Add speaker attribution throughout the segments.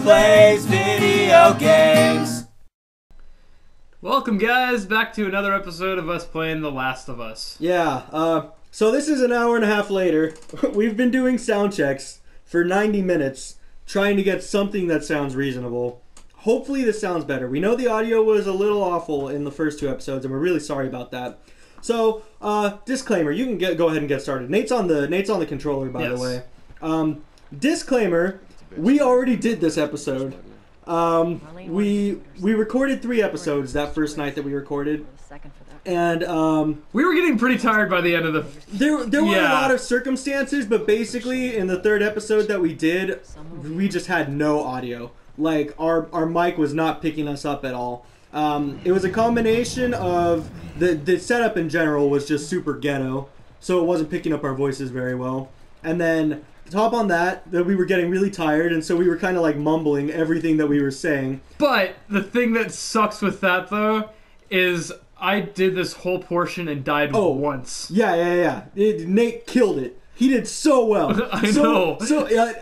Speaker 1: plays video games.
Speaker 2: Welcome, guys, back to another episode of us playing The Last of Us.
Speaker 3: Yeah, so this is an hour and a half later. We've been doing sound checks for 90 minutes, trying to get something that sounds reasonable. Hopefully this sounds better. We know the audio was a little awful in the first two episodes, and we're really sorry about that. So, disclaimer, you can go ahead and get started. Nate's on the controller, by the way. Disclaimer, we already did this episode. We recorded 3 episodes that first night that we recorded, and
Speaker 2: we were getting pretty tired by the end of the.
Speaker 3: There were a lot of circumstances, but basically in the 3rd episode that we did, we just had no audio. Like our mic was not picking us up at all. It was a combination of the setup in general was just super ghetto, so it wasn't picking up our voices very well, and then. Top on that we were getting really tired, and so we were kind of like mumbling everything that we were saying.
Speaker 2: But the thing that sucks with that, though, is I did this whole portion and died once.
Speaker 3: Yeah. Nate killed it. He did so well.
Speaker 2: I know.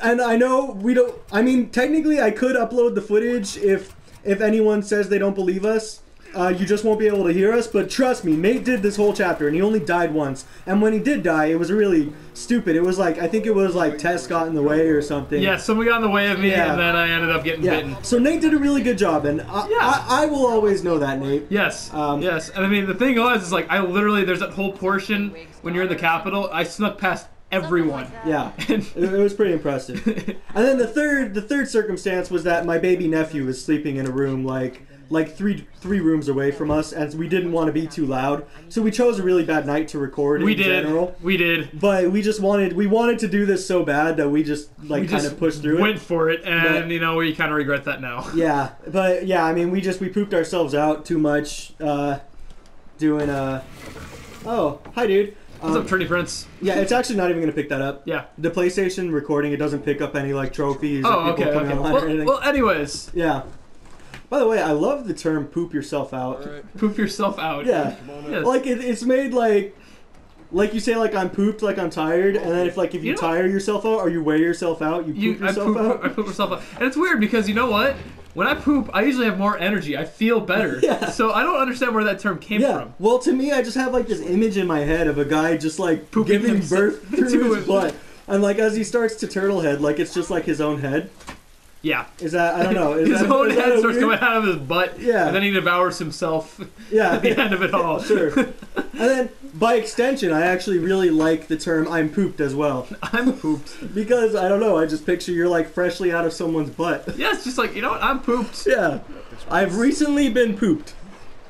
Speaker 3: And I know we don't... I mean, technically, I could upload the footage if anyone says they don't believe us. You just won't be able to hear us, but trust me, Nate did this whole chapter, and he only died once. And when he did die, it was really stupid. It was like, I think it was like Tess got in the way or something.
Speaker 2: Yeah, someone got in the way of me, and then I ended up getting bitten.
Speaker 3: So Nate did a really good job, and I will always know that, Nate.
Speaker 2: Yes, yes. And I mean, the thing was, is like, I literally, there's that whole portion when you're in the Capitol, I snuck past everyone.
Speaker 3: Yeah, it was pretty impressive. And then the third circumstance was that my baby nephew was sleeping in a room like three rooms away from us, and we didn't want to be too loud, so we chose a really bad night to record in general.
Speaker 2: We did.
Speaker 3: But we wanted to do this so bad that we just kind of pushed through it.
Speaker 2: Went for it, and you know, we kind of regret that now.
Speaker 3: Yeah, but yeah, I mean, we pooped ourselves out too much doing oh, hi dude.
Speaker 2: What's up, Trinity Prince?
Speaker 3: Yeah, it's actually not even going to pick that up.
Speaker 2: Yeah.
Speaker 3: The PlayStation recording, it doesn't pick up any like trophies
Speaker 2: or
Speaker 3: people coming online or anything.
Speaker 2: Well, anyways.
Speaker 3: Yeah. By the way, I love the term "poop yourself out."
Speaker 2: Right. Poop yourself out.
Speaker 3: Yeah,
Speaker 2: yes.
Speaker 3: Like it's made like you say like I'm pooped, like I'm tired, and then if you tire yourself out or you wear yourself out, you poop yourself out.
Speaker 2: I poop myself out, and it's weird because you know what? When I poop, I usually have more energy. I feel better. Yeah. So I don't understand where that term came from.
Speaker 3: Well, to me, I just have like this image in my head of a guy just like pooping giving birth through his butt, and like as he starts to turtle head, like it's just like his own head.
Speaker 2: Yeah.
Speaker 3: Is that, I don't know.
Speaker 2: His own head starts coming out of his butt. Yeah. And then he devours himself at the end of it all.
Speaker 3: Sure. And then, by extension, I actually really like the term I'm pooped as well.
Speaker 2: I'm pooped.
Speaker 3: Because, I don't know, I just picture you're like freshly out of someone's butt.
Speaker 2: Yeah, it's just like, you know what, I'm pooped.
Speaker 3: Yeah. I've recently been pooped.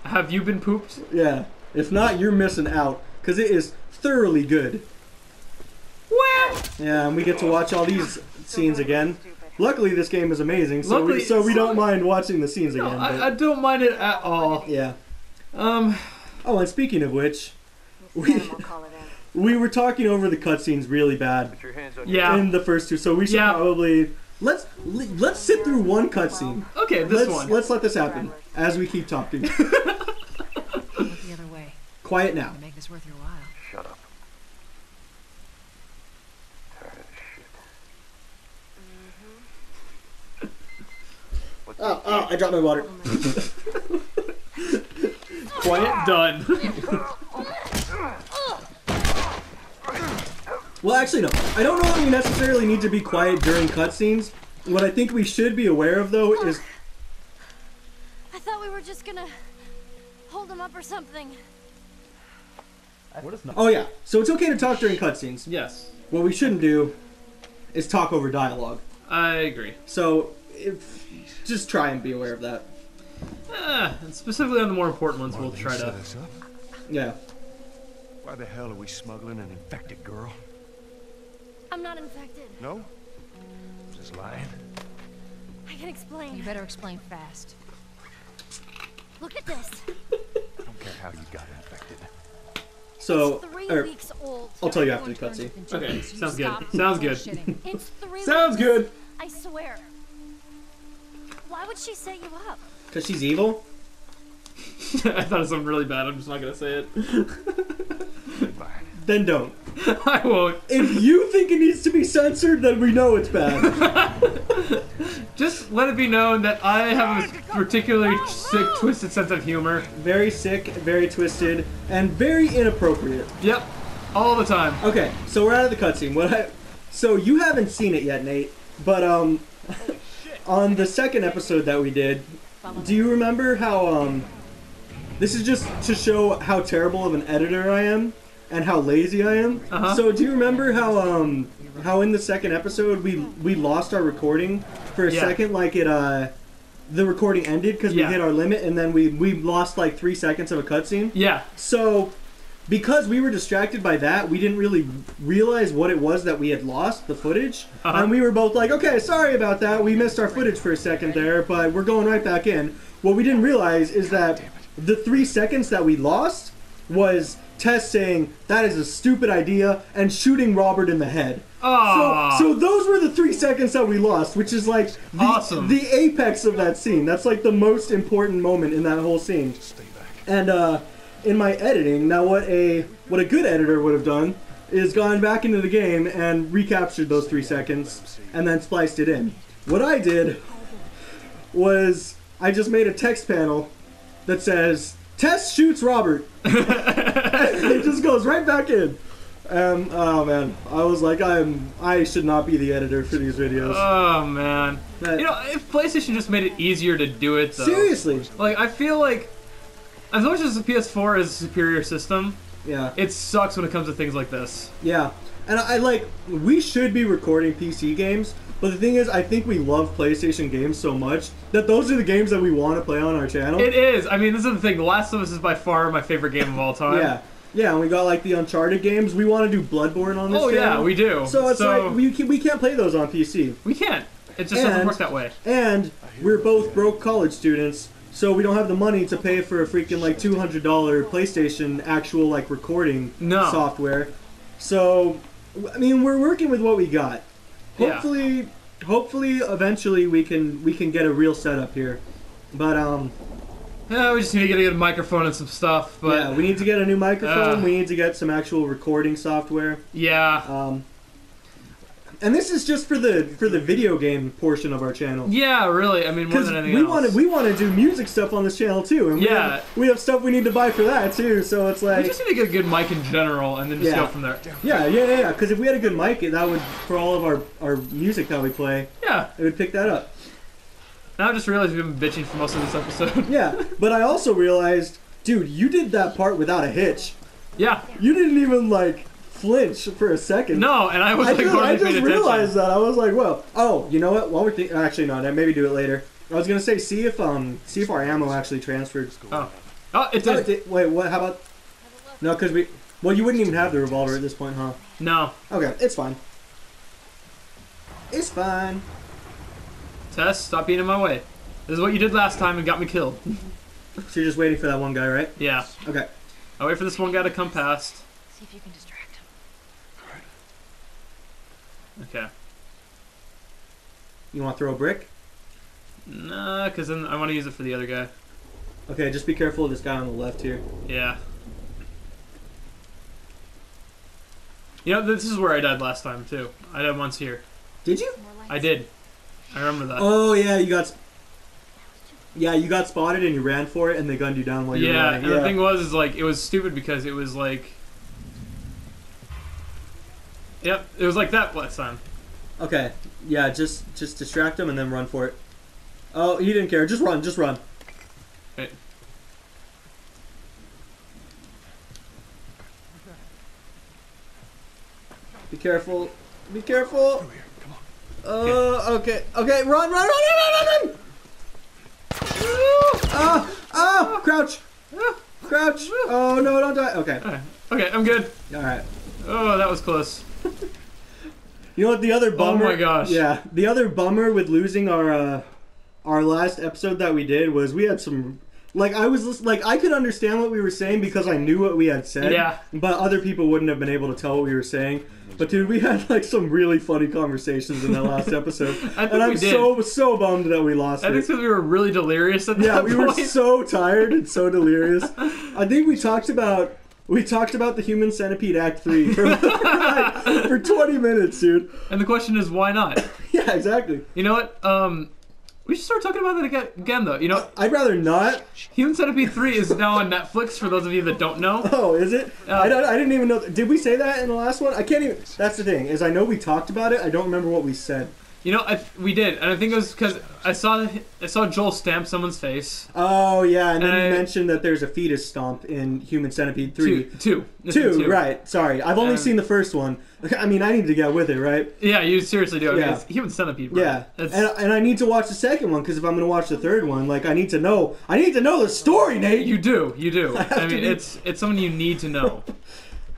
Speaker 2: Have you been pooped?
Speaker 3: Yeah. If not, you're missing out. Because it is thoroughly good.
Speaker 2: What?
Speaker 3: Yeah, and we get to watch all these scenes again. Luckily, this game is amazing, so we don't mind watching the scenes again.
Speaker 2: I don't mind it at all.
Speaker 3: Yeah. Oh, and speaking of which, we were talking over the cutscenes really bad. In the first 2, so we should probably let's sit through one cutscene.
Speaker 2: Okay, one.
Speaker 3: Let's let this happen as we keep talking.
Speaker 4: Look the other way.
Speaker 3: Quiet now.
Speaker 4: Make this worth your while.
Speaker 5: Shut up.
Speaker 3: Oh, I dropped my water.
Speaker 2: Quiet, done.
Speaker 3: Well, actually, no. I don't know that we necessarily need to be quiet during cutscenes. What I think we should be aware of, though, is...
Speaker 6: I thought we were just gonna hold him up or something.
Speaker 3: Oh, yeah. So it's okay to talk during cutscenes.
Speaker 2: Yes.
Speaker 3: What we shouldn't do is talk over dialogue.
Speaker 2: I agree.
Speaker 3: So... just try and be aware of that.
Speaker 2: And specifically on the more important ones, we'll try to...
Speaker 3: Yeah.
Speaker 5: Why the hell are we smuggling an infected girl?
Speaker 6: I'm not infected.
Speaker 5: No? Just lying?
Speaker 6: I can explain.
Speaker 4: You better explain fast.
Speaker 6: Look at this.
Speaker 5: I don't care how you got infected.
Speaker 3: So,
Speaker 6: it's 3 weeks old.
Speaker 3: I'll tell you after the cutscene.
Speaker 2: Okay, sounds good. Sounds good.
Speaker 6: It's 3
Speaker 3: Sounds
Speaker 6: weeks.
Speaker 3: good.
Speaker 6: I swear. Why would she set you up?
Speaker 3: Because she's evil?
Speaker 2: I thought of something really bad. I'm just not going to say it.
Speaker 3: Then don't.
Speaker 2: I won't.
Speaker 3: If you think it needs to be censored, then we know it's bad.
Speaker 2: Just let it be known that I have a particularly sick, twisted sense of humor.
Speaker 3: Very sick, very twisted, and very inappropriate.
Speaker 2: Yep, all the time.
Speaker 3: Okay, so we're out of the cutscene. So you haven't seen it yet, Nate, but on the second episode that we did, do you remember how this is just to show how terrible of an editor I am and how lazy I am? So do you remember how in the second episode we lost our recording for a second, like the recording ended because we hit our limit, and then we lost like 3 seconds of a cutscene?
Speaker 2: Yeah.
Speaker 3: So because we were distracted by that, we didn't really realize what it was that we had lost, the footage. And we were both like, okay, sorry about that. We missed our footage for a second there, but we're going right back in. What we didn't realize is that the 3 seconds that we lost was Tess saying, that is a stupid idea, and shooting Robert in the head. So those were the 3 seconds that we lost, which is like the apex of that scene. That's like the most important moment in that whole scene. And in my editing, now what a good editor would have done is gone back into the game and recaptured those 3 seconds and then spliced it in. What I did was I just made a text panel that says, Tess shoots Robert. It just goes right back in. Oh man, I was like, I should not be the editor for these videos.
Speaker 2: Oh man. You know, if PlayStation just made it easier to do it though.
Speaker 3: Seriously.
Speaker 2: Like, I feel like as much as the PS4 is a superior system, it sucks when it comes to things like this. Yeah.
Speaker 3: And we should be recording PC games, but the thing is, I think we love PlayStation games so much that those are the games that we want to play on our channel.
Speaker 2: It is. I mean, this is the thing. The Last of Us is by far my favorite game of all time.
Speaker 3: Yeah, and we got like the Uncharted games. We want to do Bloodborne on this channel.
Speaker 2: Yeah, we do.
Speaker 3: So it's like, we can't play those on PC.
Speaker 2: We can't. It just doesn't work that way.
Speaker 3: And we're both broke college students, so we don't have the money to pay for a freaking like $200 PlayStation actual like recording software. So, I mean, we're working with what we got. Hopefully, eventually we can get a real setup here. But
Speaker 2: yeah, we just need to get a microphone and some stuff. But
Speaker 3: yeah, we need to get a new microphone. We need to get some actual recording software.
Speaker 2: Yeah.
Speaker 3: And this is just for the video game portion of our channel.
Speaker 2: Yeah, really. I mean, more than anything else.
Speaker 3: We want to do music stuff on this channel too, and we have stuff we need to buy for that too. So it's like
Speaker 2: we just need to get a good mic in general, and then just go from there.
Speaker 3: Yeah. Because if we had a good mic, that would, for all of our music that we play, it would pick that up.
Speaker 2: Now I just realized we've been bitching for most of this episode.
Speaker 3: Yeah, but I also realized, dude, you did that part without a hitch.
Speaker 2: Yeah.
Speaker 3: You didn't even like flinch for a second.
Speaker 2: No, and I was like,
Speaker 3: I just realized that. I was like, well, oh, you know what? While we're actually not, maybe do it later. I was gonna say, see if our ammo actually transferred.
Speaker 2: Oh, it did.
Speaker 3: Wait, what? How about? No, because you wouldn't even have the revolver at this point, huh?
Speaker 2: No.
Speaker 3: Okay, it's fine. It's fine.
Speaker 2: Tess, stop being in my way. This is what you did last time and got me killed.
Speaker 3: So you're just waiting for that one guy, right?
Speaker 2: Yeah.
Speaker 3: Okay.
Speaker 2: I'll wait for this one guy to come past.
Speaker 6: See if you can distract him.
Speaker 2: Okay.
Speaker 3: You want to throw a brick?
Speaker 2: Nah, because then I want to use it for the other guy.
Speaker 3: Okay, just be careful of this guy on the left here.
Speaker 2: Yeah. You know, this is where I died last time, too. I died once here.
Speaker 3: Did you?
Speaker 2: I did. I remember that.
Speaker 3: Oh, yeah, you got spotted and you ran for it and they gunned you down while you were running.
Speaker 2: And the thing was, like, it was stupid because it was like... Yep, it was like that last time.
Speaker 3: Okay, yeah, just distract him and then run for it. Oh, he didn't care. Just run.
Speaker 2: Wait.
Speaker 3: Be careful. Be careful. Okay. Okay, run! Crouch! Crouch! Oh, no, don't die. Okay.
Speaker 2: Okay, I'm good.
Speaker 3: Alright.
Speaker 2: Oh, that was close.
Speaker 3: You know what the other bummer...
Speaker 2: Oh my gosh.
Speaker 3: Yeah, the other bummer with losing our last episode that we did was we had some... Like, I could understand what we were saying because I knew what we had said.
Speaker 2: Yeah.
Speaker 3: But other people wouldn't have been able to tell what we were saying. But dude, we had like some really funny conversations in that last episode. I'm so bummed that we lost it.
Speaker 2: I think it's because we were really delirious at that point.
Speaker 3: Yeah, we were so tired and so delirious. I think we talked about the Human Centipede Act 3 for 20 minutes, dude.
Speaker 2: And the question is, why not?
Speaker 3: Yeah, exactly.
Speaker 2: You know what? We should start talking about that again, though. You know,
Speaker 3: I'd rather not.
Speaker 2: Human Centipede 3 is now on Netflix. For those of you that don't know.
Speaker 3: Oh, is it? I didn't even know. Did we say that in the last one? I can't even. That's the thing, is I know we talked about it. I don't remember what we said.
Speaker 2: You know, we did, and I think it was because I saw Joel stamp someone's face.
Speaker 3: Oh yeah, and then you mentioned that there's a fetus stomp in Human Centipede 3.
Speaker 2: Two,
Speaker 3: right? Sorry, I've only seen the first one. I mean, I need to get with it, right?
Speaker 2: Yeah, you seriously do. I mean,
Speaker 3: Yeah.
Speaker 2: it's Human Centipede. Bro.
Speaker 3: Yeah, and I need to watch the second one because if I'm gonna watch the third one, like I need to know the story, Nate.
Speaker 2: You do. I mean,
Speaker 3: to
Speaker 2: it's something you need to know.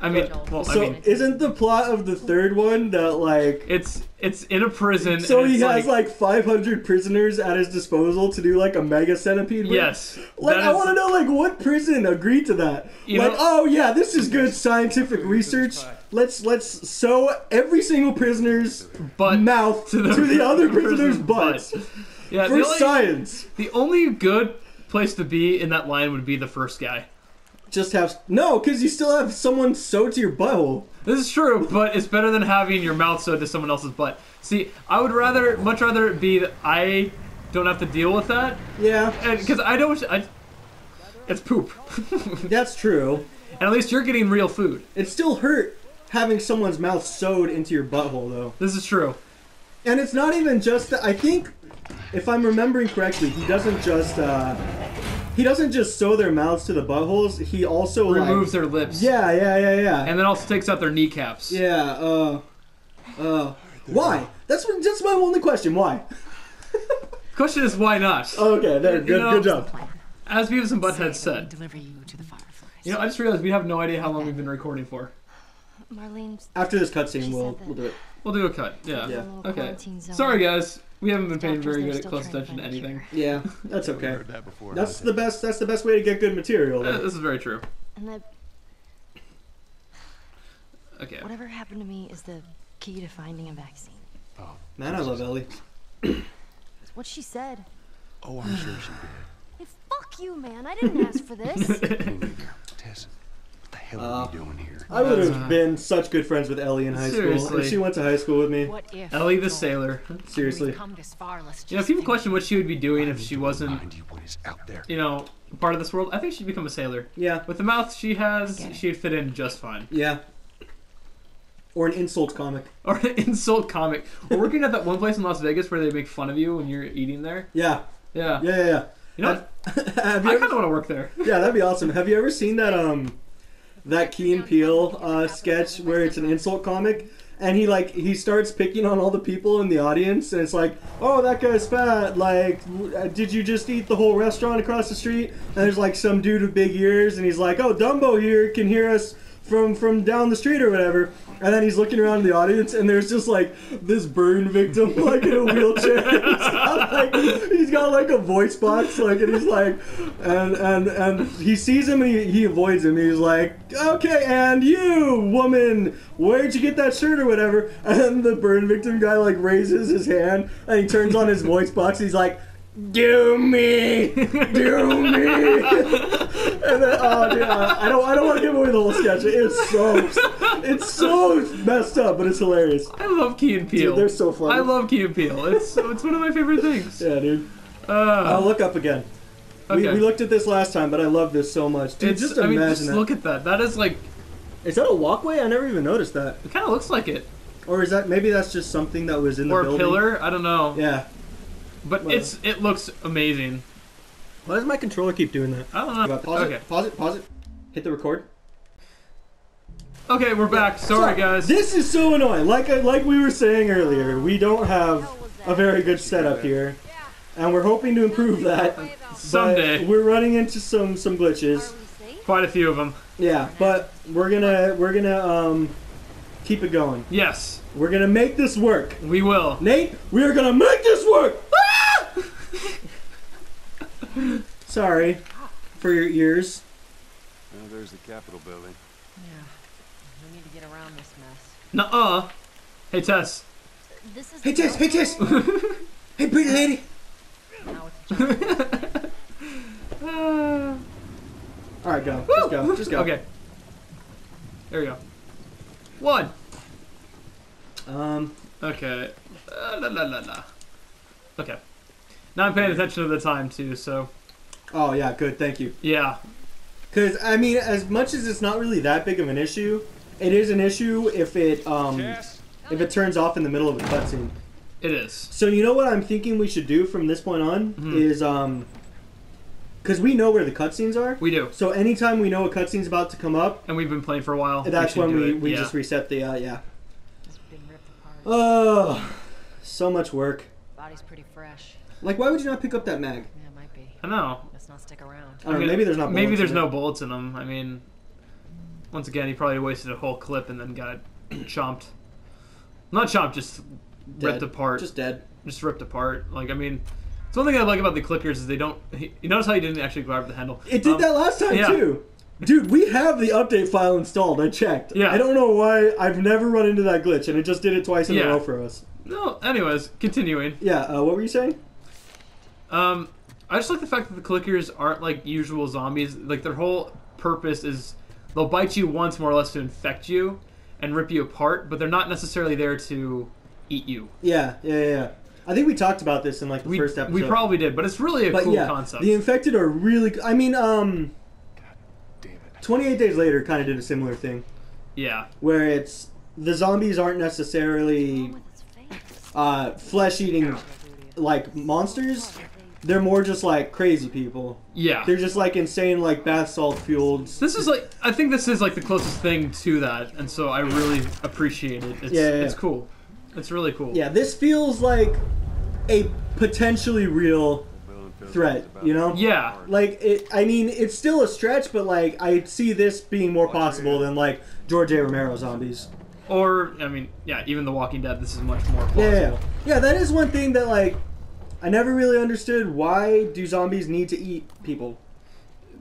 Speaker 2: I mean, well,
Speaker 3: so isn't the plot of the third one that like
Speaker 2: it's in a prison?
Speaker 3: So
Speaker 2: and
Speaker 3: he has like 500 prisoners at his disposal to do like a mega centipede with?
Speaker 2: Yes.
Speaker 3: Like I want to know like what prison agreed to that? Like, oh yeah, this is good scientific research. Let's sew every single prisoner's mouth to the other prisoner's butts.
Speaker 2: Yeah,
Speaker 3: for science.
Speaker 2: The only good place to be in that line would be the first guy.
Speaker 3: Just have because you still have someone sewed to your butthole.
Speaker 2: This is true, but it's better than having your mouth sewed to someone else's butt. See, I would much rather it be that I don't have to deal with that.
Speaker 3: Yeah.
Speaker 2: Because it's poop.
Speaker 3: That's true.
Speaker 2: And at least you're getting real food.
Speaker 3: It still hurt having someone's mouth sewed into your butthole, though.
Speaker 2: This is true.
Speaker 3: And it's not even just that. I think, if I'm remembering correctly, he doesn't just sew their mouths to the buttholes. He also
Speaker 2: removes their lips.
Speaker 3: Yeah.
Speaker 2: And then also takes out their kneecaps.
Speaker 3: Yeah. Why? That's my only question. Why?
Speaker 2: Question is why not?
Speaker 3: Okay, there. Good job.
Speaker 2: As Beavis and Butthead said.
Speaker 4: Deliver you to the fireflies.
Speaker 2: You know, I just realized we have no idea how long we've been recording for.
Speaker 6: Marlene's...
Speaker 3: After this cutscene, we'll do it.
Speaker 2: We'll do a cut. Yeah. Okay. Sorry, guys. We haven't been paying very good close attention to anything.
Speaker 3: Yeah, that's okay. That's the best. That's the best way to get good material.
Speaker 2: This is very true.
Speaker 6: And that...
Speaker 2: Okay.
Speaker 6: Whatever happened to me is the key to finding a vaccine.
Speaker 5: Oh,
Speaker 3: man, I love Ellie.
Speaker 6: It's what she said.
Speaker 5: Oh, I'm sure she did.
Speaker 6: Hey, fuck you, man. I didn't ask for this.
Speaker 5: Tess, what the hell are we doing here?
Speaker 3: I would have been such good friends with Ellie in high school. If she went to high school with me.
Speaker 4: What if
Speaker 2: Ellie the sailor.
Speaker 3: Seriously.
Speaker 2: You know, people question what she would be doing if she wasn't, you know, part of this world. I think she'd become a sailor.
Speaker 3: Yeah.
Speaker 2: With the mouth she has, she'd fit in just fine.
Speaker 3: Yeah. Or an insult comic.
Speaker 2: Or an insult comic. We're working at that one place in Las Vegas where they make fun of you when you're eating there.
Speaker 3: Yeah.
Speaker 2: Yeah. You know, I kind of want to work there.
Speaker 3: Yeah, that'd be awesome. Have you ever seen that Key and Peele sketch where it's an insult comic? And he starts picking on all the people in the audience, and it's like, oh, that guy's fat. Like, did you just eat the whole restaurant across the street? And there's like some dude with big ears, and he's like, oh, Dumbo here can hear us from down the street or whatever. And then he's looking around the audience, and there's just like this burn victim, like in a wheelchair. he's got like a voice box, like, and he's like, and he sees him and he avoids him. He's like, okay, and you, woman, where'd you get that shirt or whatever? And then the burn victim guy like raises his hand and he turns on his voice box. And he's like, do me. And then, oh, dude, I don't want to give away the whole sketch. It's so messed up, but it's hilarious.
Speaker 2: I love Key and Peele.
Speaker 3: Dude, they're so funny.
Speaker 2: I love Key and Peele. It's one of my favorite things.
Speaker 3: Yeah, dude. I'll look up again.
Speaker 2: Okay.
Speaker 3: We looked at this last time, but I love this so much. Dude, just imagine that.
Speaker 2: Look at that. That is like...
Speaker 3: Is that a walkway? I never even noticed that.
Speaker 2: It kind of looks like it.
Speaker 3: Or is that... Maybe that's just something that was in the building.
Speaker 2: Or a pillar. I don't know.
Speaker 3: Yeah.
Speaker 2: But it looks amazing.
Speaker 3: Why does my controller keep doing that?
Speaker 2: I don't know.
Speaker 3: Pause it. Hit the record.
Speaker 2: Okay, we're back. Sorry, guys.
Speaker 3: This is so annoying. Like we were saying earlier, we don't have a very good setup here, and we're hoping to improve that
Speaker 2: someday.
Speaker 3: We're running into some glitches.
Speaker 2: Quite a few of them.
Speaker 3: Yeah, but we're gonna keep it going.
Speaker 2: Yes.
Speaker 3: We're gonna make this work.
Speaker 2: We will.
Speaker 3: Nate, we are gonna make this work. Sorry for your ears.
Speaker 5: Well, there's the Capitol building.
Speaker 4: Yeah. We need to get around this mess.
Speaker 2: Nuh-uh. Hey, Tess.
Speaker 3: Hey, Tess. Hey, pretty lady.
Speaker 4: Now it's
Speaker 3: All right, go. Just go.
Speaker 2: Okay. There we go. 1. Okay. La la la la. Okay. Now I'm paying attention to the time too, so.
Speaker 3: Oh yeah, good. Thank you.
Speaker 2: Yeah.
Speaker 3: Because I mean, as much as it's not really that big of an issue, it is an issue if it turns off in the middle of a cutscene.
Speaker 2: It is.
Speaker 3: So you know what I'm thinking we should do from this point on is because we know where the cutscenes are.
Speaker 2: We do.
Speaker 3: So anytime we know a cutscene's about to come up,
Speaker 2: and we've been playing for a while,
Speaker 3: that's when we
Speaker 2: yeah.
Speaker 3: just reset the yeah.
Speaker 4: It's been ripped apart.
Speaker 3: Oh, so much work.
Speaker 4: Body's pretty fresh.
Speaker 3: Like, why would you not pick up that mag?
Speaker 4: Yeah, it might be.
Speaker 2: I know.
Speaker 4: Let's not stick around.
Speaker 3: I don't know, maybe there's not.
Speaker 2: Maybe
Speaker 3: bullets
Speaker 2: there's
Speaker 3: in
Speaker 2: no
Speaker 3: it.
Speaker 2: bullets in them. I mean, once again, he probably wasted a whole clip and then got chomped. Not chomped, just ripped apart.
Speaker 3: Just dead.
Speaker 2: Just ripped apart. Like, I mean, it's one thing I like about the clickers is they don't. You notice how he didn't actually grab the handle.
Speaker 3: It did that last time
Speaker 2: yeah.
Speaker 3: too. Dude, we have the update file installed. I checked.
Speaker 2: Yeah.
Speaker 3: I don't know why. I've never run into that glitch, and it just did it twice in a row for us.
Speaker 2: No, anyways, continuing.
Speaker 3: Yeah, what were you saying?
Speaker 2: I just like the fact that the clickers aren't like usual zombies. Like, their whole purpose is they'll bite you once more or less to infect you and rip you apart, but they're not necessarily there to eat you.
Speaker 3: Yeah. I think we talked about this in like the first episode.
Speaker 2: We probably did, but it's really a cool concept.
Speaker 3: The infected are really. I mean,
Speaker 5: God damn it.
Speaker 3: 28 Days Later kind of did a similar thing.
Speaker 2: Yeah.
Speaker 3: Where it's the zombies aren't necessarily flesh-eating like monsters. They're more just like crazy people.
Speaker 2: Yeah.
Speaker 3: They're just like insane, like bath salt fueled.
Speaker 2: This is like, I think this is like the closest thing to that, and so I really appreciate it. It's, it's cool. It's really cool.
Speaker 3: Yeah, this feels like a potentially real threat, you know?
Speaker 2: Yeah.
Speaker 3: Like, I mean, it's still a stretch, but like, I see this being more possible than like George A. Romero zombies.
Speaker 2: Or, I mean, yeah, even The Walking Dead, this is much more plausible.
Speaker 3: Yeah, that is one thing that like, I never really understood. Why do zombies need to eat people?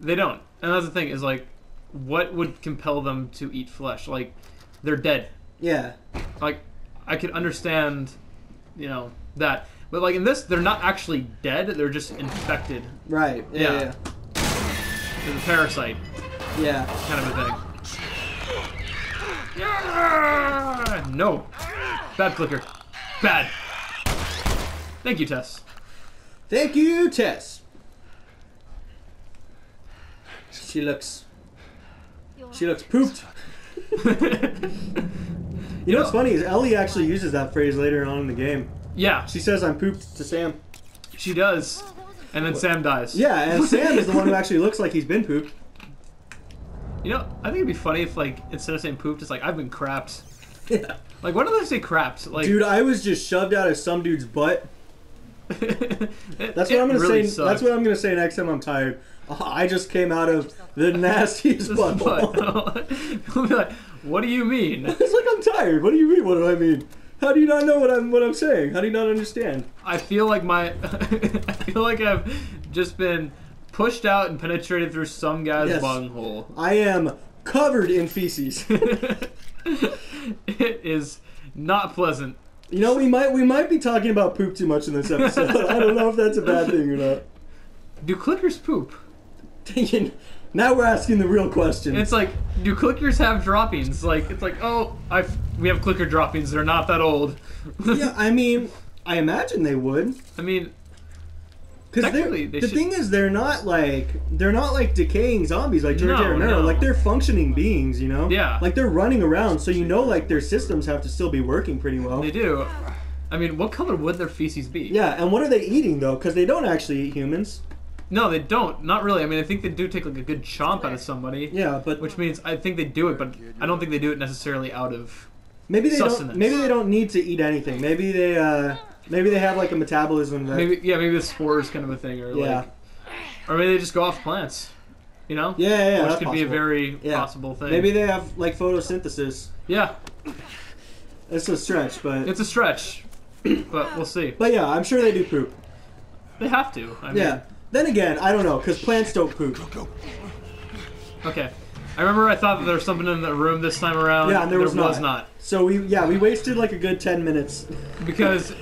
Speaker 2: They don't. And that's the thing, is like, what would compel them to eat flesh? Like, they're dead.
Speaker 3: Yeah.
Speaker 2: Like, I could understand, you know, that. But like in this, they're not actually dead, they're just infected.
Speaker 3: Right. Yeah.
Speaker 2: There's a parasite.
Speaker 3: Yeah.
Speaker 2: Kind of a thing. Yeah! No. Bad clicker. Bad. Thank you, Tess.
Speaker 3: Thank you, Tess. She looks pooped. You know what's funny is Ellie actually uses that phrase later on in the game.
Speaker 2: Yeah.
Speaker 3: She says, "I'm pooped" to Sam.
Speaker 2: She does. And then Sam dies.
Speaker 3: Yeah, and Sam is the one who actually looks like he's been pooped.
Speaker 2: You know, I think it'd be funny if, like, instead of saying pooped, it's like, I've been crapped.
Speaker 3: Yeah.
Speaker 2: Like, why do they say crapped? Like,
Speaker 3: dude, I was just shoved out of some dude's butt. That's what I'm gonna
Speaker 2: really
Speaker 3: say.
Speaker 2: sucked.
Speaker 3: That's what I'm gonna say next time I'm tired. I just came out of the nastiest butthole.
Speaker 2: I'll be like, what do you mean?
Speaker 3: It's like, I'm tired. What do you mean? What do I mean? How do you not know what I'm saying? How do you not understand?
Speaker 2: I feel like I feel like I've just been pushed out and penetrated through some guy's bunghole.
Speaker 3: I am covered in feces.
Speaker 2: It is not pleasant.
Speaker 3: You know, we might be talking about poop too much in this episode. I don't know if that's a bad thing or not.
Speaker 2: Do clickers poop?
Speaker 3: Now we're asking the real question.
Speaker 2: It's like, do clickers have droppings? Like, it's like, oh, we have clicker droppings. They're not that old.
Speaker 3: Yeah, I mean, I imagine they would.
Speaker 2: I mean,
Speaker 3: because the thing is, they're not like decaying zombies like George A. Romero.
Speaker 2: No.
Speaker 3: Like, they're functioning beings, you know?
Speaker 2: Yeah.
Speaker 3: Like, they're running around, so you know, like, their systems have to still be working pretty well.
Speaker 2: They do. I mean, what color would their feces be?
Speaker 3: Yeah, and what are they eating, though? Because they don't actually eat humans.
Speaker 2: No, they don't. Not really. I mean, I think they do take like a good chomp out of somebody.
Speaker 3: Yeah, but
Speaker 2: which means I think they do it, but I don't think they do it necessarily out of
Speaker 3: sustenance. Maybe they don't need to eat anything. Maybe they have like a metabolism that
Speaker 2: maybe the spores kind of a thing, or or maybe they just go off plants. You know?
Speaker 3: Yeah,
Speaker 2: which
Speaker 3: that's
Speaker 2: could be a very possible thing.
Speaker 3: Maybe they have like photosynthesis.
Speaker 2: Yeah.
Speaker 3: It's a stretch, but
Speaker 2: it's a stretch, but we'll see.
Speaker 3: But yeah, I'm sure they do poop.
Speaker 2: They have to. I mean,
Speaker 3: Then again, I don't know, because plants don't poop.
Speaker 2: Okay. I remember I thought that there was something in the room this time around.
Speaker 3: Yeah, and there was
Speaker 2: not.
Speaker 3: So we wasted like a good 10 minutes.
Speaker 2: Because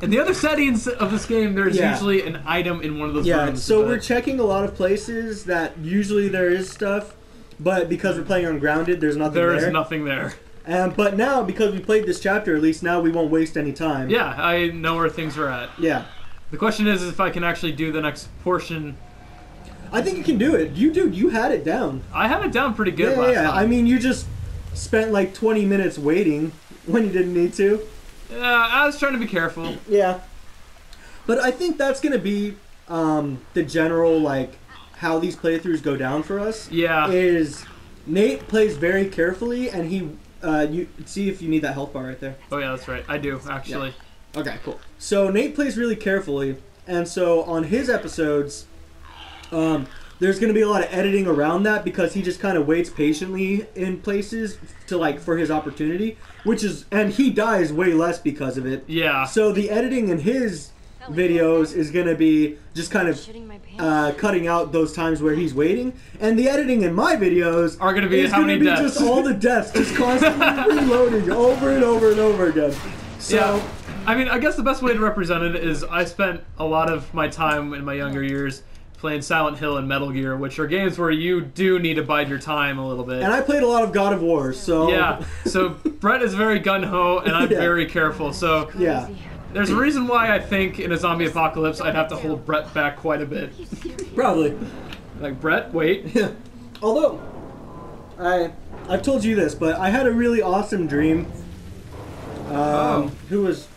Speaker 2: in the other settings of this game, there's usually an item in one of those rooms.
Speaker 3: So we're checking a lot of places that usually there is stuff, but because we're playing on grounded, there's nothing there.
Speaker 2: There is nothing there.
Speaker 3: But now, because we played this chapter, at least now we won't waste any time.
Speaker 2: Yeah, I know where things are at.
Speaker 3: Yeah.
Speaker 2: The question is if I can actually do the next portion.
Speaker 3: I think you can do it. You had it down.
Speaker 2: I had it down pretty good last time.
Speaker 3: I mean, you just spent like 20 minutes waiting when you didn't need to.
Speaker 2: Yeah, I was trying to be careful.
Speaker 3: Yeah. But I think that's going to be the general, like, how these playthroughs go down for us.
Speaker 2: Yeah.
Speaker 3: Is Nate plays very carefully, and he, you see if you need that health bar right there.
Speaker 2: Oh, yeah, that's right. I do, actually.
Speaker 3: Yeah. Okay, cool. So Nate plays really carefully, and so on his episodes, there's going to be a lot of editing around that because he just kind of waits patiently in places to like for his opportunity, and he dies way less because of it.
Speaker 2: Yeah.
Speaker 3: So the editing in his videos is going to be just kind of cutting out those times where he's waiting, and the editing in my videos
Speaker 2: are going to be how many deaths?
Speaker 3: Just all the deaths, just constantly reloading over and over and over again. So.
Speaker 2: Yeah. I mean, I guess the best way to represent it is I spent a lot of my time in my younger years playing Silent Hill and Metal Gear, which are games where you do need to bide your time a little bit.
Speaker 3: And I played a lot of God of War, so...
Speaker 2: Yeah, so Brett is very gun-ho, and I'm very careful, so...
Speaker 3: Yeah.
Speaker 2: There's a reason why I think in a zombie apocalypse I'd have to hold Brett back quite a bit.
Speaker 3: Probably.
Speaker 2: Like, Brett, wait.
Speaker 3: Yeah. Although, I've told you this, but I had a really awesome dream. Who was...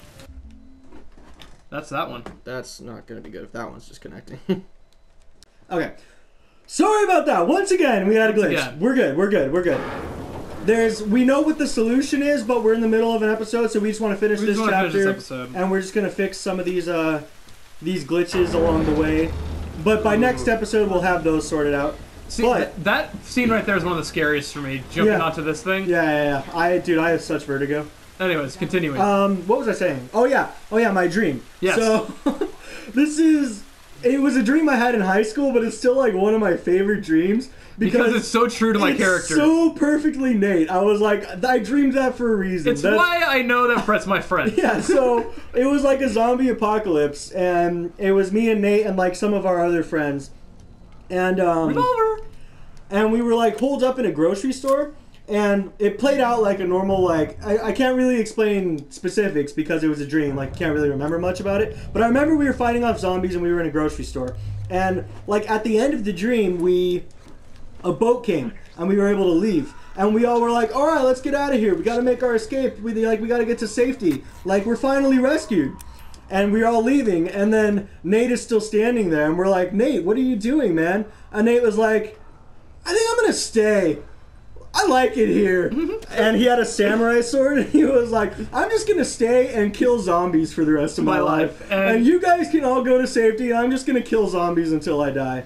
Speaker 2: That's that one.
Speaker 3: That's not going to be good if that one's just connecting. Okay. Sorry about that. Once again, we had a glitch. We're good. We know what the solution is, but we're in the middle of an episode, so we just want to finish this chapter. And we're just going to fix some of these glitches along the way. But by next episode, we'll have those sorted out.
Speaker 2: See, that scene right there is one of the scariest for me, jumping onto this thing.
Speaker 3: Yeah. I have such vertigo.
Speaker 2: Anyways, continuing.
Speaker 3: What was I saying? Oh yeah, my dream.
Speaker 2: Yes.
Speaker 3: So, it was a dream I had in high school, but it's still like one of my favorite dreams.
Speaker 2: Because it's so true to my character.
Speaker 3: So perfectly Nate. I was like, I dreamed that for a reason.
Speaker 2: It's why I know that Brett's my friend.
Speaker 3: Yeah, so it was like a zombie apocalypse, and it was me and Nate and like some of our other friends. And
Speaker 2: Revolver!
Speaker 3: And we were like holed up in a grocery store. And it played out like a normal, like, I can't really explain specifics because it was a dream, like, can't really remember much about it. But I remember we were fighting off zombies and we were in a grocery store. And, like, at the end of the dream, a boat came and we were able to leave. And we all were like, alright, let's get out of here. We gotta make our escape. We gotta get to safety. Like, we're finally rescued. And we're all leaving. And then Nate is still standing there. And we're like, Nate, what are you doing, man? And Nate was like, I think I'm gonna stay. I like it here. And he had a samurai sword, and he was like, I'm just going to stay and kill zombies for the rest of my life. And you guys can all go to safety, and I'm just going to kill zombies until I die.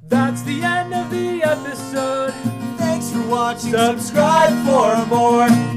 Speaker 1: That's the end of the episode. Thanks for watching. Subscribe for more.